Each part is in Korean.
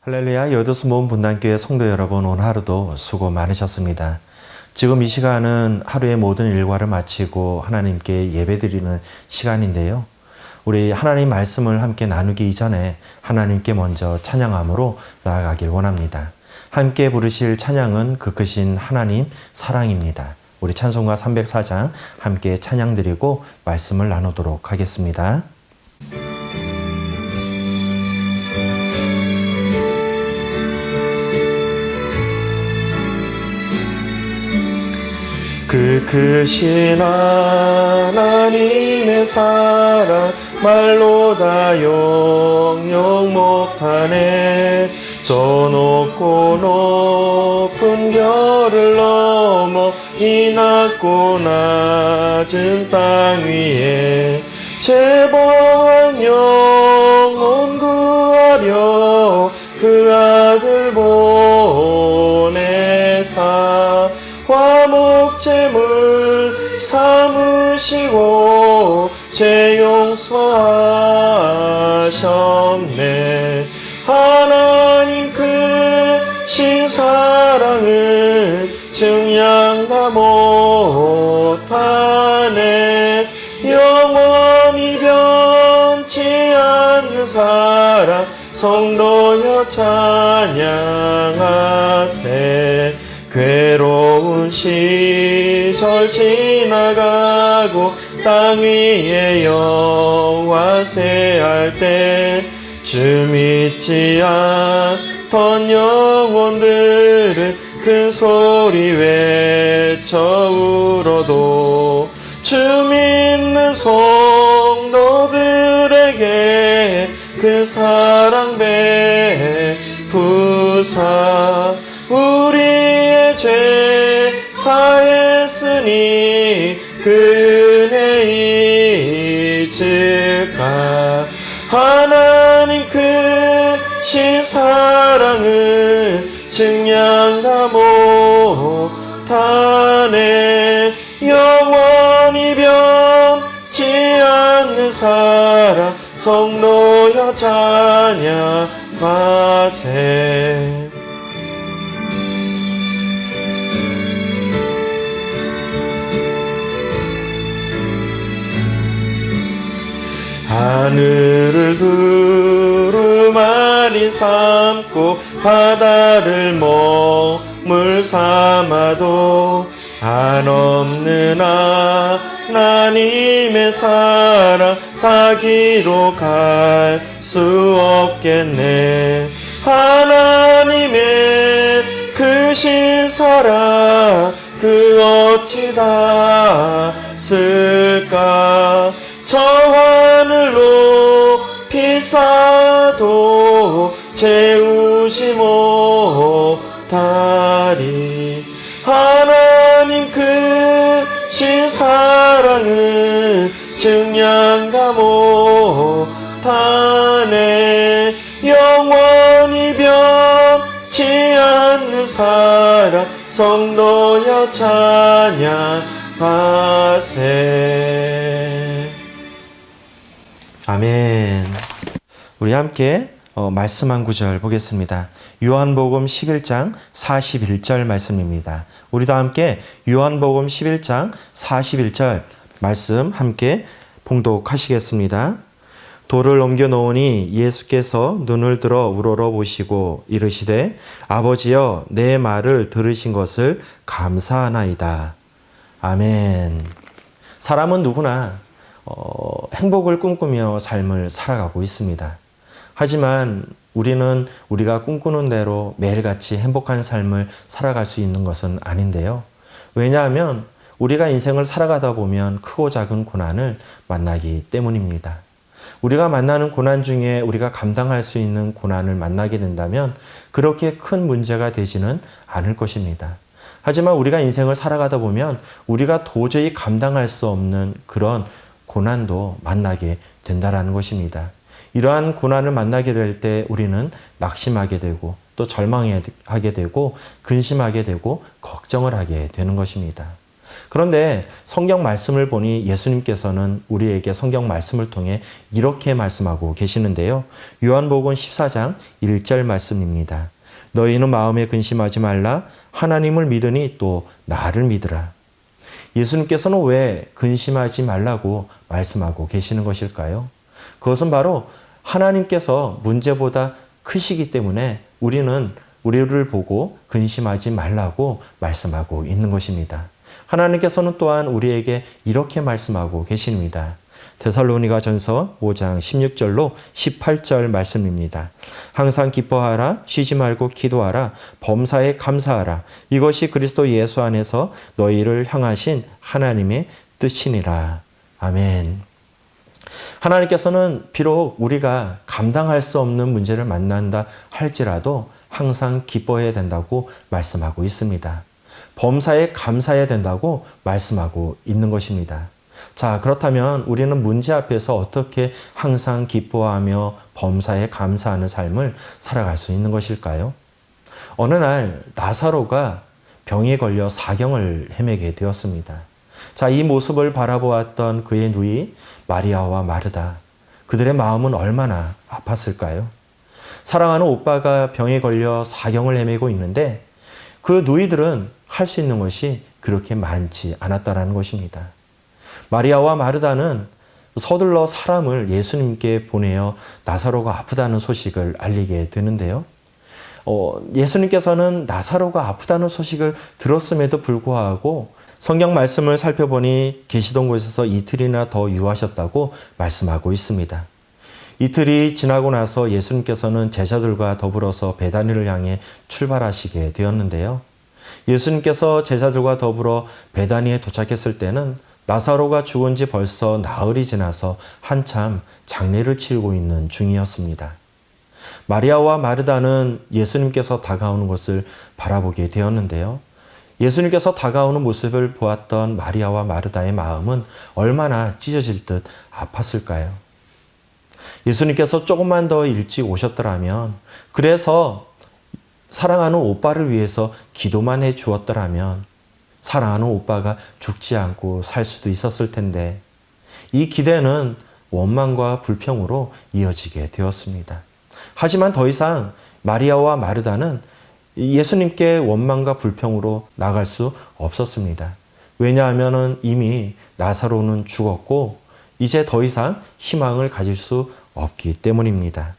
할렐루야, 여도수 모은 분단교회 성도 여러분, 오늘 하루도 수고 많으셨습니다. 지금 이 시간은 하루의 모든 일과를 마치고 하나님께 예배드리는 시간인데요. 우리 하나님 말씀을 함께 나누기 이전에 하나님께 먼저 찬양함으로 나아가길 원합니다. 함께 부르실 찬양은 그 크신 하나님 사랑입니다. 우리 찬송가 304장 함께 찬양드리고 말씀을 나누도록 하겠습니다. 그 크신 하나님의 사랑 말로 다 영영 못하네. 저 높고 높은 별을 넘어 이 낮고 낮은 땅 위에 죄범한 영혼 구하려 그 아들 보내사 화목제물 삼으시고 죄 용서하셨네. 하나님 크신 사랑은 증량 다 못하네. 영원히 변치 않는 사랑 성도여 찬양하세. 괴로운 시절 지나가고 땅 위에 여호와 세할 때 주 믿지 않던 영혼들은 큰 소리 외쳐 울어도 주 믿는 성도들에게 그 사랑 베푸사 우리의 죄 사했으니 그 은혜 잊을까. 하나님 크신 사랑은 증량 다 못하네. 영원히 변치 않는 사랑 성도여 찬양하세. 하늘을 두루마리 삼고 바다를 먹물 삼아도 한없는 하나님의 사랑 다 기록할 수 없겠네. 하나님의 크신 사랑 그 어찌 다 쓸까. 저 하늘로 비싸도 채우지 못하리. 하나님 크신 사랑은 증량 다 못하네. 영원히 변치 않는 사랑 성도여 찬양하세. 아멘. 우리 함께 말씀 한 구절 보겠습니다. 요한복음 11장 41절 말씀입니다. 우리 다 함께 요한복음 11장 41절 말씀 함께 봉독하시겠습니다. 돌을 옮겨 놓으니 예수께서 눈을 들어 우러러 보시고 이르시되 아버지여 내 말을 들으신 것을 감사하나이다. 아멘. 사람은 누구나 행복을 꿈꾸며 삶을 살아가고 있습니다. 하지만 우리는 우리가 꿈꾸는 대로 매일같이 행복한 삶을 살아갈 수 있는 것은 아닌데요. 왜냐하면 우리가 인생을 살아가다 보면 크고 작은 고난을 만나기 때문입니다. 우리가 만나는 고난 중에 우리가 감당할 수 있는 고난을 만나게 된다면 그렇게 큰 문제가 되지는 않을 것입니다. 하지만 우리가 인생을 살아가다 보면 우리가 도저히 감당할 수 없는 그런 고난도 만나게 된다라는 것입니다. 이러한 고난을 만나게 될 때 우리는 낙심하게 되고 또 절망하게 되고 근심하게 되고 걱정을 하게 되는 것입니다. 그런데 성경 말씀을 보니 예수님께서는 우리에게 성경 말씀을 통해 이렇게 말씀하고 계시는데요. 요한복음 14장 1절 말씀입니다. 너희는 마음에 근심하지 말라. 하나님을 믿으니 또 나를 믿으라. 예수님께서는 왜 근심하지 말라고 말씀하고 계시는 것일까요? 그것은 바로 하나님께서 문제보다 크시기 때문에 우리를 보고 근심하지 말라고 말씀하고 있는 것입니다. 하나님께서는 또한 우리에게 이렇게 말씀하고 계십니다. 데살로니가 전서 5장 16절로 18절 말씀입니다. 항상 기뻐하라, 쉬지 말고 기도하라, 범사에 감사하라. 이것이 그리스도 예수 안에서 너희를 향하신 하나님의 뜻이니라. 아멘. 하나님께서는 비록 우리가 감당할 수 없는 문제를 만난다 할지라도 항상 기뻐해야 된다고 말씀하고 있습니다. 범사에 감사해야 된다고 말씀하고 있는 것입니다. 자, 그렇다면 우리는 문제 앞에서 어떻게 항상 기뻐하며 범사에 감사하는 삶을 살아갈 수 있는 것일까요? 어느 날 나사로가 병에 걸려 사경을 헤매게 되었습니다. 자, 이 모습을 바라보았던 그의 누이 마리아와 마르다. 그들의 마음은 얼마나 아팠을까요? 사랑하는 오빠가 병에 걸려 사경을 헤매고 있는데 그 누이들은 할 수 있는 것이 그렇게 많지 않았다라는 것입니다. 마리아와 마르다는 서둘러 사람을 예수님께 보내어 나사로가 아프다는 소식을 알리게 되는데요. 예수님께서는 나사로가 아프다는 소식을 들었음에도 불구하고 성경 말씀을 살펴보니 계시던 곳에서 이틀이나 더 유하셨다고 말씀하고 있습니다. 이틀이 지나고 나서 예수님께서는 제자들과 더불어서 베다니를 향해 출발하시게 되었는데요. 예수님께서 제자들과 더불어 베다니에 도착했을 때는 나사로가 죽은 지 벌써 나흘이 지나서 한참 장례를 치르고 있는 중이었습니다. 마리아와 마르다는 예수님께서 다가오는 것을 바라보게 되었는데요. 예수님께서 다가오는 모습을 보았던 마리아와 마르다의 마음은 얼마나 찢어질 듯 아팠을까요? 예수님께서 조금만 더 일찍 오셨더라면, 그래서 사랑하는 오빠를 위해서 기도만 해 주었더라면 사랑하는 오빠가 죽지 않고 살 수도 있었을 텐데 이 기대는 원망과 불평으로 이어지게 되었습니다. 하지만 더 이상 마리아와 마르다는 예수님께 원망과 불평으로 나갈 수 없었습니다. 왜냐하면 이미 나사로는 죽었고 이제 더 이상 희망을 가질 수 없기 때문입니다.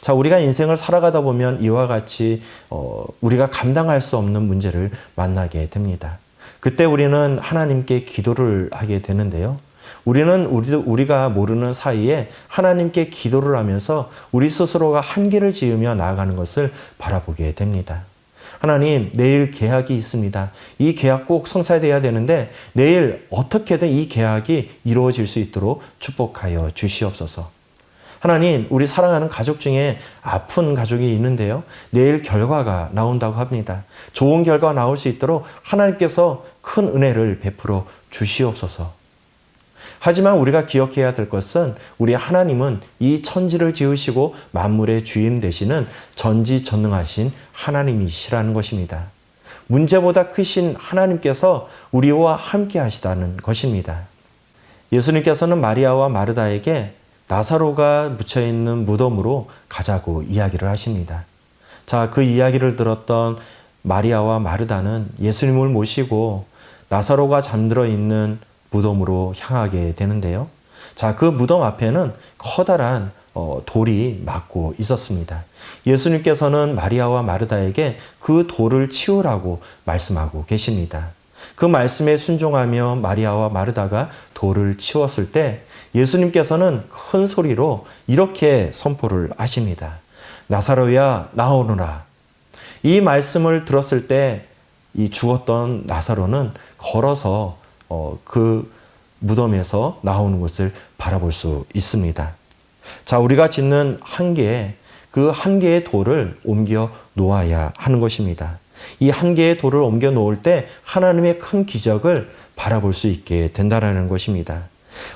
자, 우리가 인생을 살아가다 보면 이와 같이 우리가 감당할 수 없는 문제를 만나게 됩니다. 그때 우리는 하나님께 기도를 하게 되는데요. 우리가 모르는 사이에 하나님께 기도를 하면서 우리 스스로가 한계를 지으며 나아가는 것을 바라보게 됩니다. 하나님, 내일 계약이 있습니다. 이 계약 꼭 성사돼야 되는데 내일 어떻게든 이 계약이 이루어질 수 있도록 축복하여 주시옵소서. 하나님, 우리 사랑하는 가족 중에 아픈 가족이 있는데요. 내일 결과가 나온다고 합니다. 좋은 결과가 나올 수 있도록 하나님께서 큰 은혜를 베풀어 주시옵소서. 하지만 우리가 기억해야 될 것은 우리 하나님은 이 천지를 지으시고 만물의 주인 되시는 전지전능하신 하나님이시라는 것입니다. 문제보다 크신 하나님께서 우리와 함께 하시다는 것입니다. 예수님께서는 마리아와 마르다에게 나사로가 묻혀있는 무덤으로 가자고 이야기를 하십니다. 자, 그 이야기를 들었던 마리아와 마르다는 예수님을 모시고 나사로가 잠들어 있는 무덤으로 향하게 되는데요. 자, 그 무덤 앞에는 커다란 돌이 막고 있었습니다. 예수님께서는 마리아와 마르다에게 그 돌을 치우라고 말씀하고 계십니다. 그 말씀에 순종하며 마리아와 마르다가 돌을 치웠을 때 예수님께서는 큰 소리로 이렇게 선포를 하십니다. 나사로야, 나오너라. 이 말씀을 들었을 때 이 죽었던 나사로는 걸어서 그 무덤에서 나오는 것을 바라볼 수 있습니다. 자, 우리가 짓는 한계에 그 한계의 돌을 옮겨 놓아야 하는 것입니다. 이 한계의 돌을 옮겨 놓을 때 하나님의 큰 기적을 바라볼 수 있게 된다는 것입니다.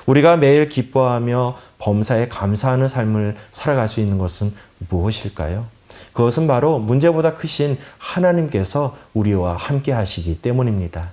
우리가 매일 기뻐하며 범사에 감사하는 삶을 살아갈 수 있는 것은 무엇일까요? 그것은 바로 문제보다 크신 하나님께서 우리와 함께 하시기 때문입니다.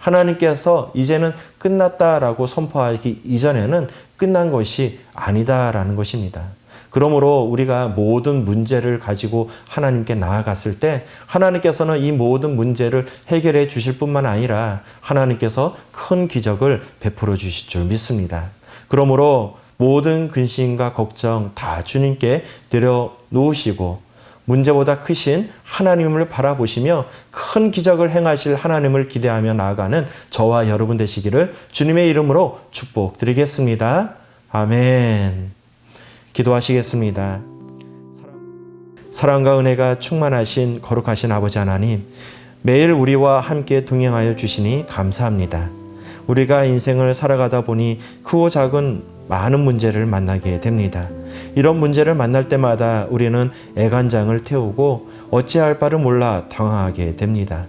하나님께서 이제는 끝났다라고 선포하기 이전에는 끝난 것이 아니다라는 것입니다. 그러므로 우리가 모든 문제를 가지고 하나님께 나아갔을 때 하나님께서는 이 모든 문제를 해결해 주실 뿐만 아니라 하나님께서 큰 기적을 베풀어 주실 줄 믿습니다. 그러므로 모든 근심과 걱정 다 주님께 내려놓으시고 문제보다 크신 하나님을 바라보시며 큰 기적을 행하실 하나님을 기대하며 나아가는 저와 여러분 되시기를 주님의 이름으로 축복드리겠습니다. 아멘. 기도하시겠습니다. 사랑과 은혜가 충만하신 거룩하신 아버지 하나님, 매일 우리와 함께 동행하여 주시니 감사합니다. 우리가 인생을 살아가다 보니 크고 작은 많은 문제를 만나게 됩니다. 이런 문제를 만날 때마다 우리는 애간장을 태우고 어찌할 바를 몰라 당황하게 됩니다.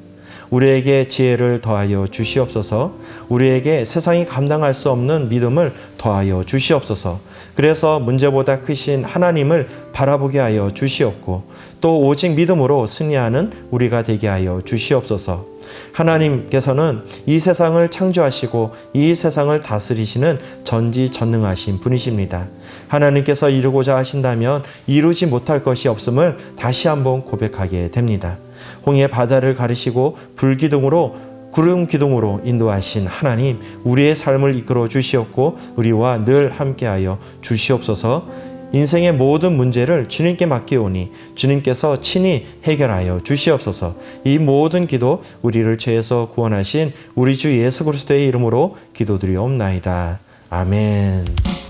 우리에게 지혜를 더하여 주시옵소서. 우리에게 세상이 감당할 수 없는 믿음을 더하여 주시옵소서. 그래서 문제보다 크신 하나님을 바라보게 하여 주시옵고 또 오직 믿음으로 승리하는 우리가 되게 하여 주시옵소서. 하나님께서는 이 세상을 창조하시고 이 세상을 다스리시는 전지전능하신 분이십니다. 하나님께서 이루고자 하신다면 이루지 못할 것이 없음을 다시 한번 고백하게 됩니다. 홍해 바다를 가르시고 불기둥으로 구름 기둥으로 인도하신 하나님, 우리의 삶을 이끌어 주시옵고 우리와 늘 함께하여 주시옵소서. 인생의 모든 문제를 주님께 맡기오니 주님께서 친히 해결하여 주시옵소서. 이 모든 기도 우리를 죄에서 구원하신 우리 주 예수 그리스도의 이름으로 기도드리옵나이다. 아멘.